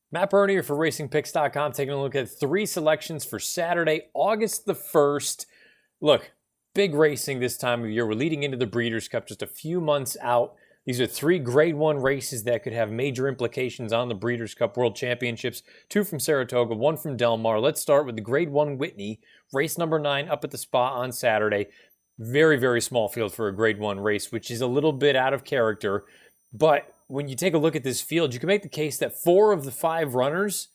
Matt Bernier for RacingPicks.com taking a look at three selections for Saturday, August the 1st. Look, big racing this time of year. We're leading into the Breeders' Cup just a few months out. These are three Grade 1 races that could have major implications on the Breeders' Cup World Championships. Two from Saratoga, one from Del Mar. Let's start with the Grade 1 Whitney, race number 9 up at the Spa on Saturday. Very, very small field for a Grade 1 race, which is a little bit out of character. But when you take a look at this field, you can make the case that 4 of the 5 runners,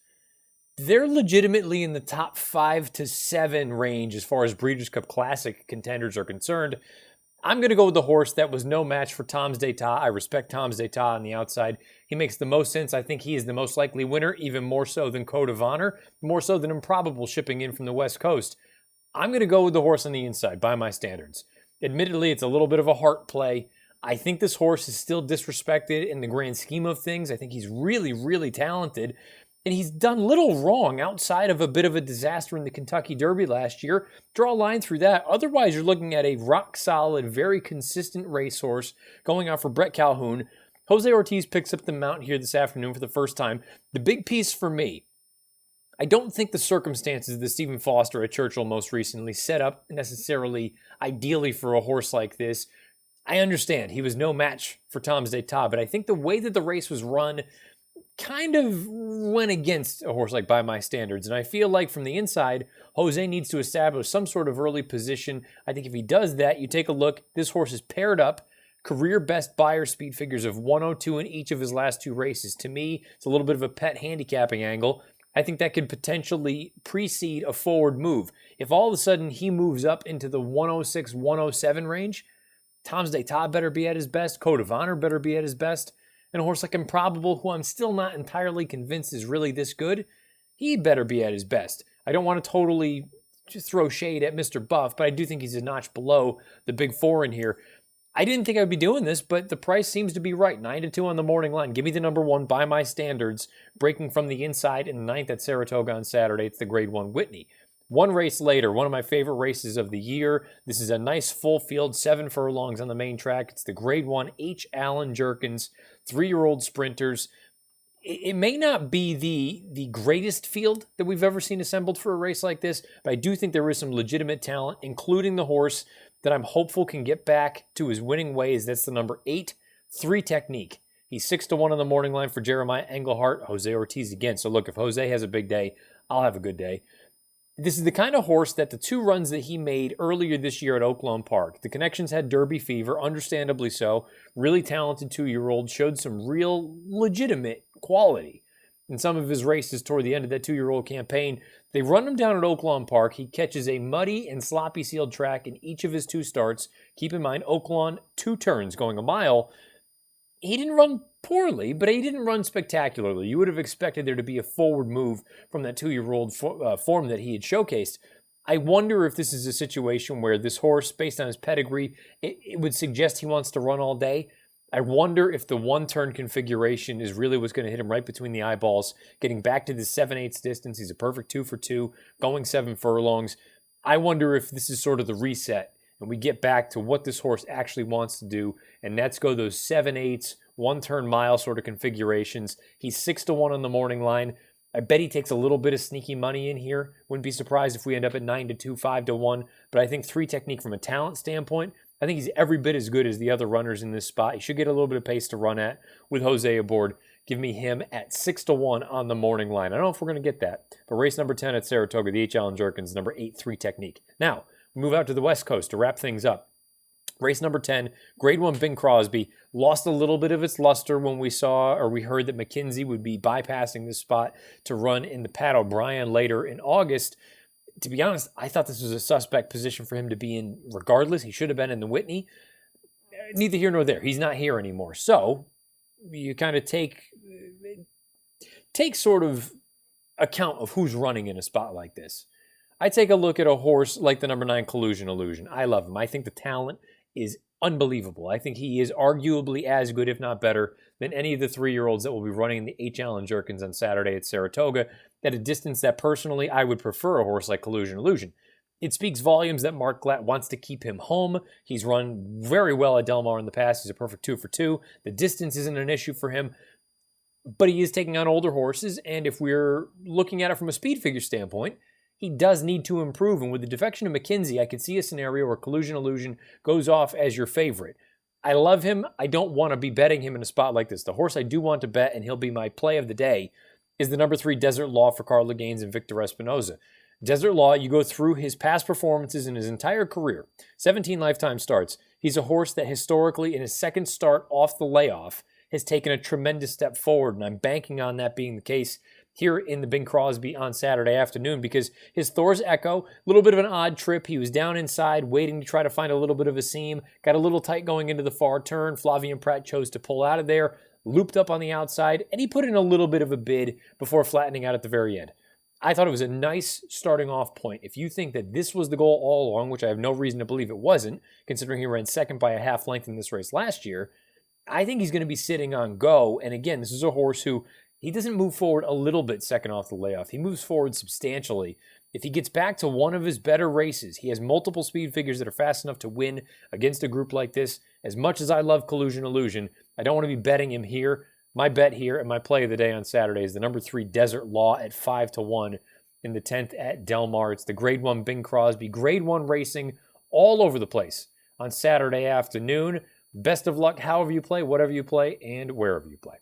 they're legitimately in the top 5 to 7 range as far as Breeders' Cup Classic contenders are concerned. I'm going to go with the horse that was no match for Tom's d'Etat. I respect Tom's d'Etat on the outside. He makes the most sense. I think he is the most likely winner, even more so than Code of Honor, more so than Improbable shipping in from the West Coast. I'm going to go with the horse on the inside by my standards. Admittedly, it's a little bit of a heart play. I think this horse is still disrespected in the grand scheme of things. I think he's really, really talented. And he's done little wrong outside of a bit of a disaster in the Kentucky Derby last year. Draw a line through that. Otherwise, you're looking at a rock-solid, very consistent racehorse going out for Brett Calhoun. Jose Ortiz picks up the mount here this afternoon for the first time. The big piece for me, I don't think the circumstances that Stephen Foster at Churchill most recently set up necessarily ideally for a horse like this. I understand he was no match for Tom's d'Etat, but I think the way that the race was run kind of went against a horse like By My Standards. And I feel like from the inside, Jose needs to establish some sort of early position. I think if he does that, you take a look, this horse is paired up. Career best Beyer speed figures of 102 in each of his last 2 races. To me, it's a little bit of a pet handicapping angle. I think that could potentially precede a forward move. If all of a sudden he moves up into the 106, 107 range, Tom's d'Etat better be at his best. Code of Honor better be at his best. And a horse like Improbable, who I'm still not entirely convinced is really this good, he better be at his best. I don't want to totally just throw shade at Mr. Buff, but I do think he's a notch below the big 4 in here. I didn't think I'd be doing this, but the price seems to be right. 9-2 on the morning line. Give me the number 1 by my standards, breaking from the inside in the 9th at Saratoga on Saturday. It's the Grade 1 Whitney. One race later, one of my favorite races of the year. This is a nice full field, 7 furlongs on the main track. It's the Grade 1 H. Allen Jerkins, 3-year-old sprinters. It may not be the greatest field that we've ever seen assembled for a race like this, but I do think there is some legitimate talent, including the horse that I'm hopeful can get back to his winning ways. That's the number 8, 3 Technique. He's 6-1 on the morning line for Jeremiah Englehart. Jose Ortiz again. So look, if Jose has a big day, I'll have a good day. This is the kind of horse that the 2 runs that he made earlier this year at Oaklawn Park. The Connections had Derby fever, understandably so. Really talented 2-year-old, showed some real legitimate quality in some of his races toward the end of that 2-year-old campaign. They run him down at Oaklawn Park. He catches a muddy and sloppy sealed track in each of his 2 starts. Keep in mind, Oaklawn, 2 turns going a mile. He didn't run poorly, but he didn't run spectacularly. You would have expected there to be a forward move from that 2-year-old form that he had showcased. I wonder if this is a situation where this horse, based on his pedigree, it would suggest he wants to run all day. I wonder if the 1-turn configuration is really what's going to hit him right between the eyeballs, getting back to the 7/8 distance. He's a perfect 2 for 2, going 7 furlongs. I wonder if this is sort of the reset, and we get back to what this horse actually wants to do, and that's go those 7/8, 1-turn mile sort of configurations. He's 6-1 on the morning line. I bet he takes a little bit of sneaky money in here. Wouldn't be surprised if we end up at 9-2, 5-1. But I think 3 Technique from a talent standpoint, I think he's every bit as good as the other runners in this spot. He should get a little bit of pace to run at with Jose aboard. Give me him at 6-1 on the morning line. I don't know if we're going to get that. But race number 10 at Saratoga, the H. Allen Jerkins, number 8, 3 Technique. Now, we move out to the West Coast to wrap things up. Race number 10, Grade 1 Bing Crosby, lost a little bit of its luster when we heard that McKenzie would be bypassing this spot to run in the Pat O'Brien later in August. To be honest, I thought this was a suspect position for him to be in regardless. He should have been in the Whitney. Neither here nor there. He's not here anymore. So you kind of take sort of account of who's running in a spot like this. I take a look at a horse like the number 9 Collusion Illusion. I love him. I think the talent is unbelievable. I think he is arguably as good, if not better, than any of the 3-year-olds that will be running in the H. Allen Jerkins on Saturday at Saratoga, at a distance that personally I would prefer a horse like Collusion Illusion. It speaks volumes that Mark Glatt wants to keep him home. He's run very well at Del Mar in the past. He's a perfect 2 for 2. The distance isn't an issue for him. but he is taking on older horses. And if we're looking at it from a speed figure standpoint, he does need to improve. And with the defection of McKinsey, I could see a scenario where Collusion Illusion goes off as your favorite. I love him. I don't want to be betting him in a spot like this. The horse I do want to bet, and he'll be my play of the day, is the number 3 Desert Law for Carla Gaines and Victor Espinoza. Desert Law, you go through his past performances in his entire career, 17 lifetime starts. He's a horse that historically, in his second start off the layoff, has taken a tremendous step forward, and I'm banking on that being the case here in the Bing Crosby on Saturday afternoon, because his Thor's Echo, a little bit of an odd trip. He was down inside waiting to try to find a little bit of a seam, got a little tight going into the far turn. Flavien Prat chose to pull out of there, looped up on the outside, and he put in a little bit of a bid before flattening out at the very end. I thought it was a nice starting off point. If you think that this was the goal all along, which I have no reason to believe it wasn't, considering he ran second by a half length in this race last year, I think he's going to be sitting on go. And again, this is a horse who, he doesn't move forward a little bit second off the layoff. He moves forward substantially. If he gets back to one of his better races, he has multiple speed figures that are fast enough to win against a group like this. As much as I love Collusion Illusion, I don't want to be betting him here. My bet here and my play of the day on Saturday is the number 3 Desert Law at 5-1 in the 10th at Del Mar. It's the Grade 1 Bing Crosby, Grade 1 racing all over the place on Saturday afternoon. Best of luck however you play, whatever you play, and wherever you play.